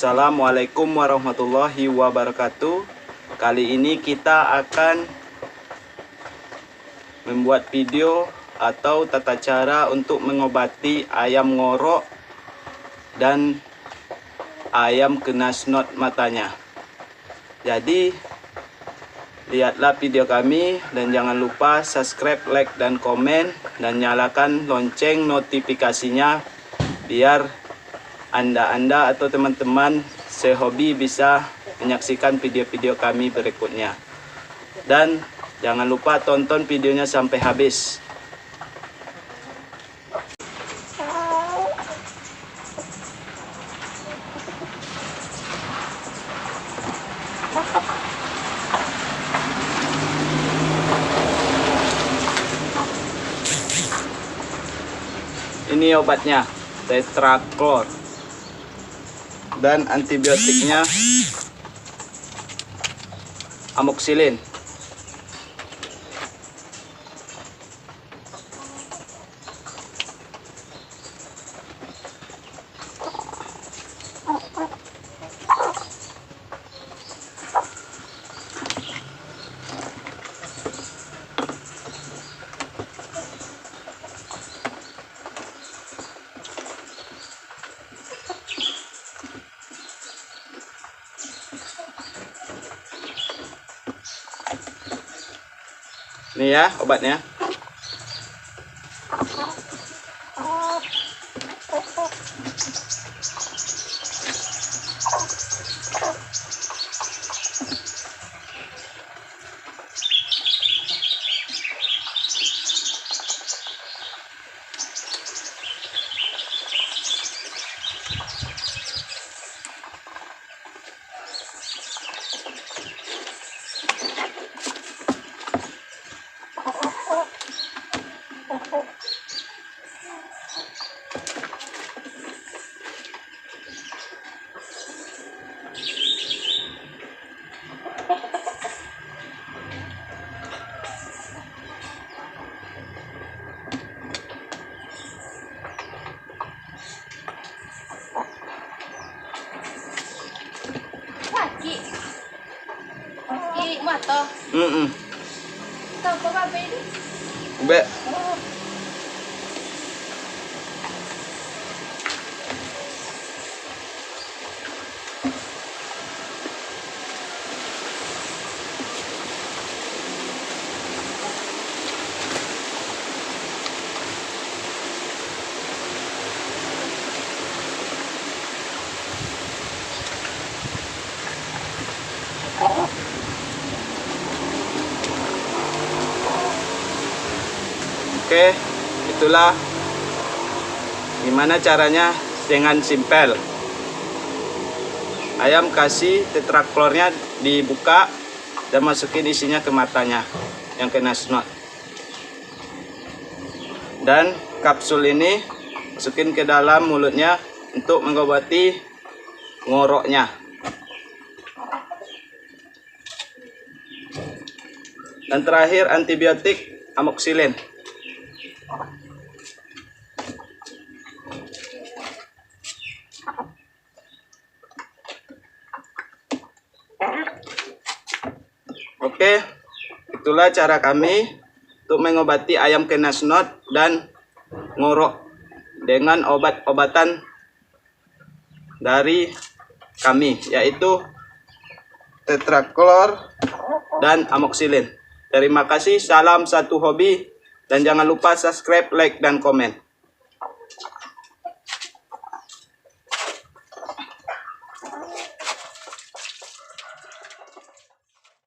Assalamualaikum warahmatullahi wabarakatuh. Kali ini kita akan membuat video atau tata cara untuk mengobati ayam ngorok dan ayam kena snot matanya. Jadi lihatlah video kami dan jangan lupa subscribe, like, dan komen, dan nyalakan lonceng notifikasinya biar Anda atau teman-teman sehobi bisa menyaksikan video-video kami berikutnya. Dan jangan lupa tonton videonya sampai habis. Ini obatnya, Tetraklor, dan antibiotiknya amoxicillin. Ini ya obatnya. Mata. Apa ini? Ube. Oke, itulah gimana caranya dengan simpel. Ayam kasih tetraklornya, dibuka dan masukin isinya ke matanya yang kena snot. Dan kapsul ini masukin ke dalam mulutnya untuk mengobati ngoroknya. Dan terakhir antibiotik amoxicillin. Oke, itulah cara kami untuk mengobati ayam kena snot dan ngorok dengan obat-obatan dari kami, yaitu tetraklor dan amoxicillin. Terima kasih, salam satu hobi, dan jangan lupa subscribe, like, dan komen.